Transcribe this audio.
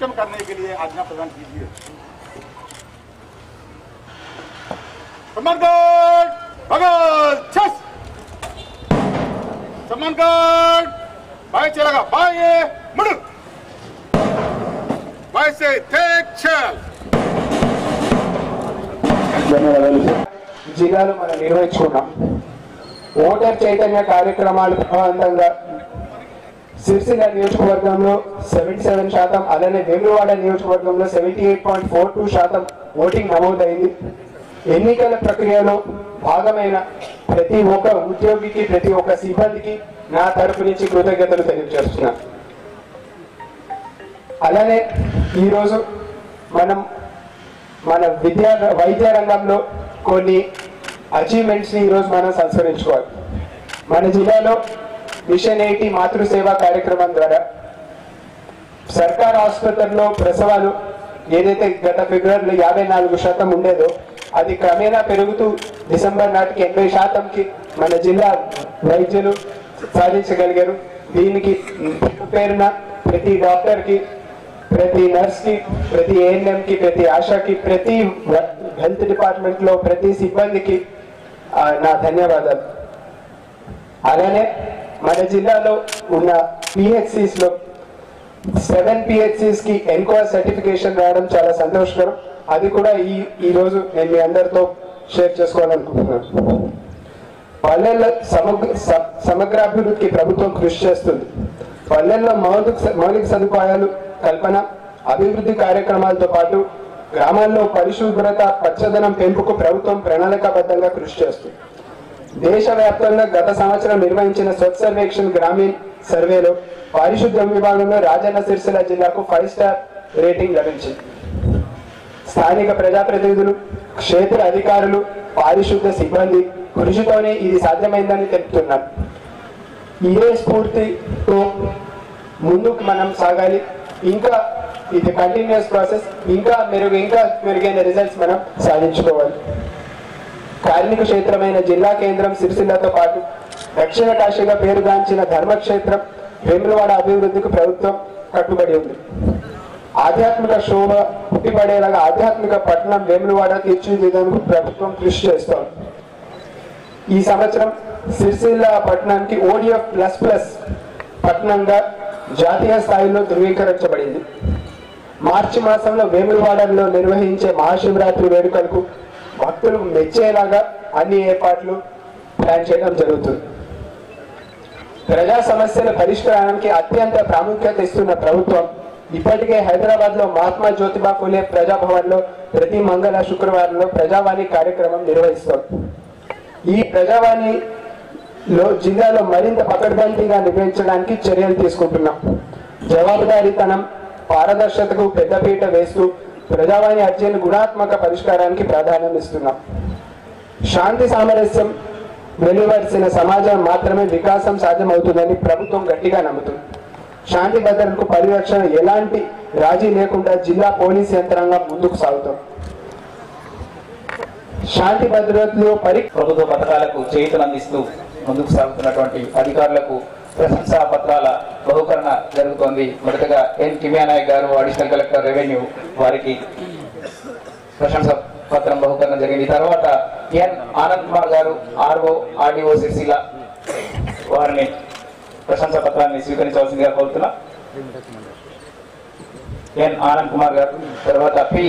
Welcome करने के लिए आज्ञा प्रदान कीजिए। सम्मानगढ़ भगत छस सम्मानगढ़ बाय चलेगा बाय मुड़ बाय से टेक चल। ధన్యవాదాలు సార్. జిల్లాలో మనం నిర్వహించుకున్నాం ఓటర్ చైతన్య కార్యక్రమాలు ప్రభావవంతంగా సిరిసిల్ల నియోజకవర్గంలో 77%, అలానే వేములవాడ నియోజకవర్గంలో 78.42% ఓటింగ్ నమోదైంది. ఎన్నికల ప్రక్రియలో భాగమైన ప్రతి ఒక్క ఉద్యోగికి, ప్రతి ఒక్క సిబ్బందికి నా తరపు నుంచి కృతజ్ఞతలు తెలియజేస్తున్నా. అలానే ఈరోజు మనం మన వైద్య రంగంలో కొన్ని అచీవ్మెంట్స్ని ఈరోజు మనం సంస్కరించుకోవాలి. మన జిల్లాలో మిషన్ 80 మాతృసేవా కార్యక్రమం ద్వారా సర్కార్ ఆసుపత్రుల్లో ప్రసవాలు ఏదైతే గత ఫిబ్రవరిలో 54% ఉండేదో అది క్రమేణా పెరుగుతూ డిసెంబర్ నాటికి 80%కి మన జిల్లా వైద్యులు సాధించగలిగారు. దీనికి పేరున ప్రతి డాక్టర్కి, ప్రతి నర్స్కి, ప్రతి ఏఎన్ఎంకి, ప్రతి ఆశాకి, ప్రతి హెల్త్ డిపార్ట్మెంట్లో ప్రతి సిబ్బందికి నా ధన్యవాదాలు. అలానే మన జిల్లాలో ఉన్న పిహెచ్సిస్లో 7 పిహెచ్సిస్కి ఎన్కోర్ సర్టిఫికేషన్ రావడం చాలా సంతోషకరం. అది కూడా ఈరోజు నేను మీ అందరితో షేర్ చేసుకోవాలనుకుంటున్నాను. పల్లెల్లో సమగ్రాభివృద్ధికి ప్రభుత్వం కృషి చేస్తుంది. పల్లెల్లో మౌలిక సదుపాయాలు కల్పన, అభివృద్ధి కార్యక్రమాలతో పాటు గ్రామాల్లో పరిశుభ్రత, పచ్చదనం పెంపుకు ప్రభుత్వం ప్రణాళికాబద్ధంగా కృషి చేస్తుంది. దేశవ్యాప్తంగా గత సంవత్సరం నిర్వహించిన స్వచ్ఛ సర్వేక్షణ్ గ్రామీణ సర్వేలో పారిశుద్ధ్యం విభాగంలో రాజన్న సిరిసిల్ల జిల్లాకు 5 స్టార్ రేటింగ్ లభించింది. స్థానిక ప్రజాప్రతినిధులు, క్షేత్ర అధికారులు, పారిశుద్ధ్య సిబ్బంది కృషితోనే ఇది సాధ్యమైందని తెలుపుతున్నారు. ఇదే స్ఫూర్తితో ముందుకు మనం సాగాలి. ఇంకా ఇది కంటిన్యూస్ ప్రాసెస్. ఇంకా మెరుగైన రిజల్ట్స్ మనం సాధించుకోవాలి. కార్మిక క్షేత్రమైన జిల్లా కేంద్రం సిరిసిల్లతో పాటు దక్షిణ కాశీగా పేరుగాంచిన ధర్మక్షేత్రం వేములవాడ అభివృద్ధికి ప్రభుత్వం కట్టుబడి ఉంది. ఆధ్యాత్మిక శోభ పుట్టిపడేలాగా ఆధ్యాత్మిక పట్టణం వేములవాడ తీర్చిదిద్దేందుకు ప్రభుత్వం కృషి చేస్తోంది. ఈ సంవత్సరం సిరిసిల్ల పట్టణానికి ODF++ పట్టణంగా జాతీయ స్థాయిలో ధృవీకరించబడింది. మార్చి మాసంలో వేములవాడలో నిర్వహించే మహాశివరాత్రి వేడుకలకు భక్తులు మెచ్చేలాగా అన్ని ఏర్పాట్లు ప్లాన్ చేయడం జరుగుతుంది. ప్రజా సమస్యల పరిష్కారానికి అత్యంత ప్రాముఖ్యత ఇస్తున్న ప్రభుత్వం ఇప్పటికే హైదరాబాద్లో మహాత్మా జ్యోతిబా ఫులే ప్రజాభవన్లో ప్రతి మంగళ శుక్రవారంలో ప్రజావాణి కార్యక్రమం నిర్వహిస్తోంది. ఈ ప్రజావాణిలో జిల్లాలో మరింత పకడ్బందీగా నిర్వహించడానికి చర్యలు తీసుకుంటున్నాం. జవాబుదారీతనం, పారదర్శకతకు పెద్దపీట వేస్తూ ప్రజావాణి అర్జీల గుణాత్మక పరిష్కారానికి ప్రాధాన్యం ఇస్తున్నాం. శాంతి సామరస్యం వెలువరిసిన సమాజం మాత్రమే వికాసం సాధ్యమవుతుందని ప్రభుత్వం గట్టిగా నమ్ముతుంది. శాంతి భద్రతకు పరిరక్షణ ఎలాంటి రాజీ లేకుండా జిల్లా పోలీస్ యంత్రాంగం ముందుకు సాగుతాం. శాంతి భద్రతలో ప్రభుత్వ పథకాలకు చేయూతనందిస్తూ ముందుకు సాగుతున్నటువంటి అధికారులకు ప్రశంసా పత్రాల బహుకరణ జరుగుతోంది. మొదటగా ఎన్ కిమియా నాయక్ గారు, అడిషనల్ కలెక్టర్ రెవెన్యూ, వారికి ప్రశంసా పత్రం బహుకరణ జరిగింది. తర్వాత ఎన్ ఆనంద్ కుమార్ గారు, RO RDO సిరిసిల్ల, వారిని ప్రశంసా పత్రాన్ని స్వీకరించవలసిందిగా కోరుతున్నా. ఎన్ ఆనంద్ కుమార్ గారు, తర్వాత పి